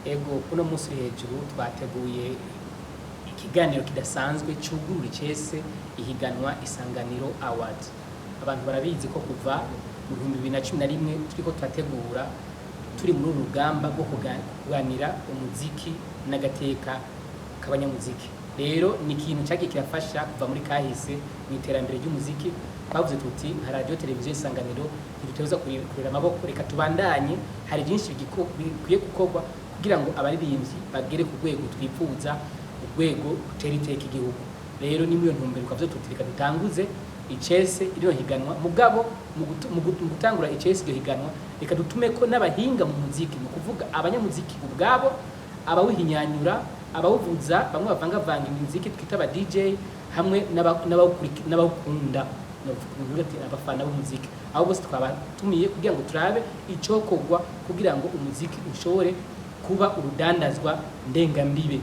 ego kuno munsi hejuru twateguye ikiganiro kidasanzwe cyugurura icese Ihiganwa ISANGANIRO AWARDS. Abantu barabizi ko kuva mu 2011 turiko twategura turi muri urugamba rwo kuganira umuziki n'agateka k'abanyamuziki. Rero ni ikintu cyagiye kirafasha kuva muri kahise mu iterambere ry'umuziki. Twavuze tuti nka radio televiziyo Isanganiro ntituteza kurira amaboko, reka tubandanye, hari byinshi bikwiye gukorwa kugira ngo abaririmbyi bagere ku rwego twifuza, urwego rutera iteka igihugu. Rero ni muri iyo ntumbero twavuze tuti reka dutanguze icese iriho higanwa, mugabo mu gutangura icese iryo higanwa reka dutume ko n'abahinga mu muziki, mu kuvuga abanyamuziki ubwabo, abawihinyanyura, abawuvuza, bamwe bavanga imiziki twita aba DJ, hamwe n'abawukunda abafana b'umuziki. Aho bose twabatumiye kugira ngo turabe icokorwa kugira ngo umuziki ushobore kuba urudandazwa ndengambibe.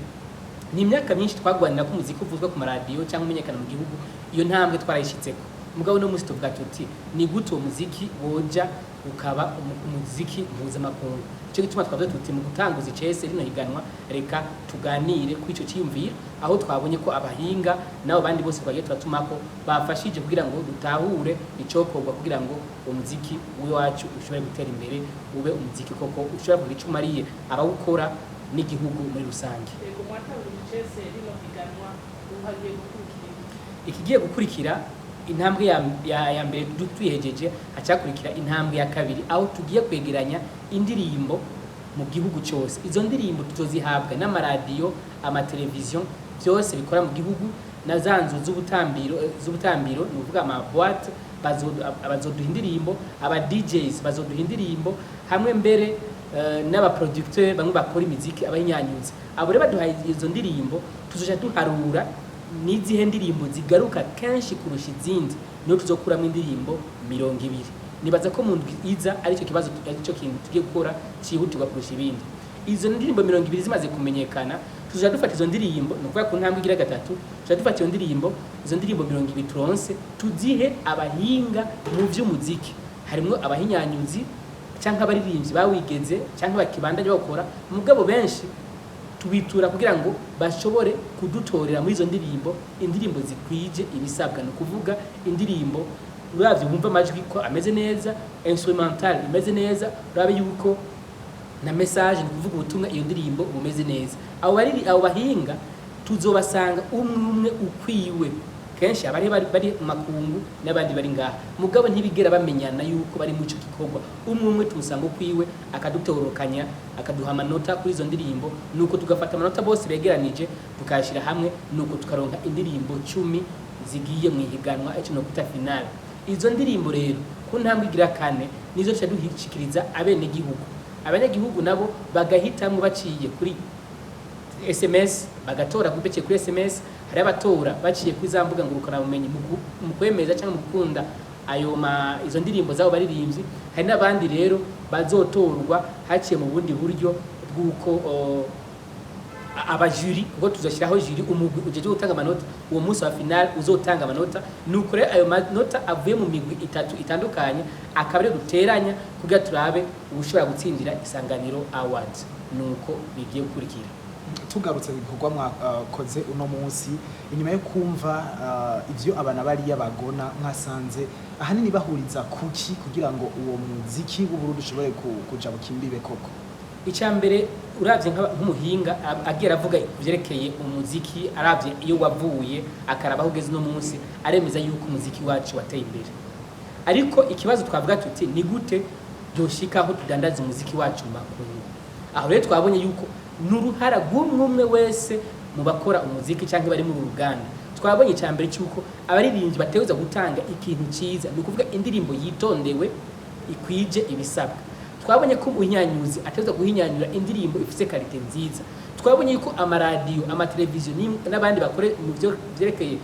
Ni imyaka myinshi twagwanira ko umuziki uvuzwa ku maradiyo cyangwa umenyekana mu gihugu, iyo ntambwe twarayishitseko. Mugabo no musi tuvuga tuti ni gute uwo muziki woja ukaba umuziki mpuzamakungu. Ico gituma twavuze tuti mu gutanguza icese rino higanwa reka tuganire ku ico cyiyumvira, aho twabonye ko abahinga nabo bandi bose twagiye turatumako bafashije kugira ngo dutahure icokorwa kugira ngo umuziki wacu ushobore gutera imbere, ube umuziki koko ushobora kugira ico umariye abawukora n'igihugu muri rusange. Ego mwatangura icese rino higanwa uhagiye gukurikira ikigiye gukurikira intambwe ya mbere twihejeje, acakurikira intambwe ya kabiri aho tugiye kwegeranya indirimbo mu gihugu cyose. Izo ndirimbo tuzozihabwa n'amaradiyo, amateleviziyo byose bikora mu gihugu, na zanzu z'ubutambiro ni uvuga ama boîte bazoduha indirimbo, aba DJs bazoduha indirimbo, hamwe mbere n'aba producteurs bamwe bakora imiziki, abayinyanyuza. Abo rero baduhaye izo ndirimbo tuzoja duharura nizihe ndirimbo zigaruka kenshi kurusha izindi, niyo tuzokuramo indirimbo 200. Nibaza ko mu ndwi iza ari cyo kibazo, cyo kintu tugiye gukora cyihutirwa kurusha ibindi. Izo ndirimbo 200 zimaze kumenyekana, tuzoja dufata izo ndirimbo, no kuvuga ku ntambwe igira gatatu, tuzoja dufata izo ndirimbo 200 turonse tuzihe abahinga mu vy'umuziki, harimo abahinyanyuzi cyangwa abaririmbyi bawigeze cyangwa bakibandanye bakora, mugabo benshi tubitura kugira ngo bashobore kudutorera muri izo ndirimbo indirimbo zikwije ibisabwa, no kuvuga indirimbo uravye wumva amajwi ko ameze neza, instrumental imeze neza, urabe yuko na message ni kuvuga ubutumwa iyo ndirimbo bumeze neza. Abo bahinga tuzobasanga umwe ukwiwe, kenshi abari makungu n'abandi bari ngaha, mugabo ntibigera bamenyana yuko bari mu cyo gikorwa. Umwe tusanga ukwiwe akadutorokanya, akaduha amanota kuri izo ndirimbo, nuko tugafata amanota bose begeranije tukashira hamwe, nuko tukaronka indirimbo 10 zigiye mu ihiganwa no kuta final. Izo ndirimbo rero ku ntambwe igira kane nizo cyaduhishikiriza abenegihugu nabo bagahitamwe baciye kuri SMS, bagatora kubece kuri SMS, hari abatora baciye kuri za mbuga ngurukana bumenyi mu kwemeza cyangwa mu gukunda izo ndirimbo zabo baririmbyi. Hari n'abandi rero bazotorwa haciye mu bundi buryo bw'uko abajuri, ubwo tuzashyiraho juri umugwi ujeje gutanga amanota, uwo munsi wa final uzotanga amanota, nuko rero ayo manota avuye mu migwi itandukanye akaba rero duteranya kugira turabe ubushobora gutsindira Isanganiro Awards. Nuko bigiye gukurikira. Tugarutse ibikorwa mwakoze uno munsi, inyuma yo kumva ivyo abana bariya bagona, mwasanze ahanini bahuriza kuki kugira ngo uwo muziki w'Uburundi ushobore kuja bukimbibe koko? Icambere uravye nk'umuhinga agera avuga kuvyerekeye umuziki, aravye iyo wavuye akarabaho ugeze no munsi, aremeza yuko umuziki wacu wateye imbere. Ariko ikibazo twavuga tuti ni gute byoshika aho tudandaza umuziki wacu makungu. Aho rero twabonye yuko nuruhara gumwe wese mu bakora umuziki cyangwa bari mu ruganda. Twabonye cyambere cyuko abaririmbyi bateweza gutanga ikintu cyiza, no kuvuga indirimbo yitondewe ikwije ibisabwa. Twabonye ko uhinyanyuzi ateza guhinyanyura indirimbo ifise qualité nziza. Twabonye yuko amaradiyo, amateleviziyo n'abandi bakore mu byo byerekeye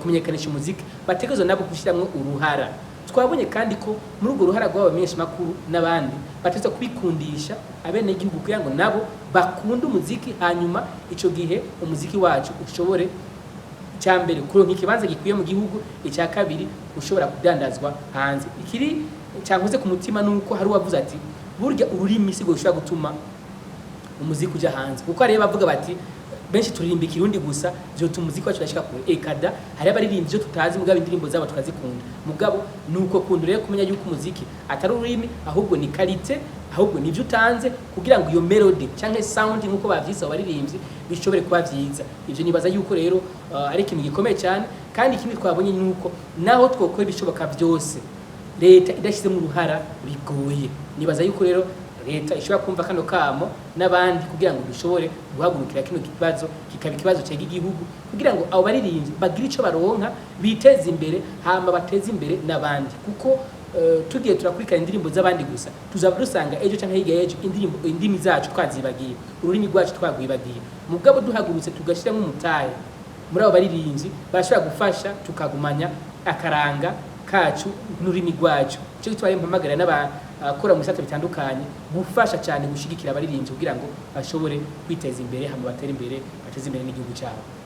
kumenyekanisha umuziki bategezo nabo gushiramwe uruhara. Twabonye kandi ko muri urwo ruhara rw'abamenyesha makuru n'abandi bateza kubikundisha abene igihugu kugira ngo nabo bakunda umuziki, hanyuma ico gihe umuziki wacu ushobore cyambere kuronka ikibanza gikwiye mu gihugu, icya kabiri ushobora kudandazwa hanze. Ikiri cyanguze ku mutima nuko hari wavuze ati burya ururimi sigo ushobora gutuma umuziki uja hanze kuko rero bavuga bati benshi turirimba ikirundi gusa vyotuma umuziki wacu urashika kure ekada hari abaririmbyi byo tutazi mugabo indirimbo zabo tukazikunda mugabo nuko kundu rero kumenya yuko umuziki atari ururimi ahubwo ni kalite ahubwo nivyo utanze kugira ngo iyo melody canke sound nkuko bavyise abaririmbyi bishobore kuba vyiza ivyo nibaza yuko rero ari ikintu gikomeye cyane kandi ikindi twabonye nuko naho twokora ibishoboka vyose leta idashyize mu ruhara bigoye nibaza yuko rero leta ishobora kumva kano kamo n'abandi kugira ngo dushobore guhagurukira kino kibazo kikaba ikibazo cyega igihugu kugira ngo abo baririmbyi bagire ico baronka biteze imbere hama bateze imbere n'abandi kuko tugiye turakurikira indirimbo z'abandi gusa tuzaba dusanga ejo canke hirya y'ejo indimi zacu twazibagiye ururimi rwacu twagwibagiye mugabo duhagurutse tugashiramo umutahe muri abo baririmbyi barashobora gufasha tukagumanya akaranga kacu n'ururimi rwacu cyo gitwara impamagara n'abakora mu bisata bitandukanye gufasha cyane gushigikira abaririmbyi kugira ngo bashobore kwiteza imbere hama batere imbere bateze imbere n'igihugu cyabo.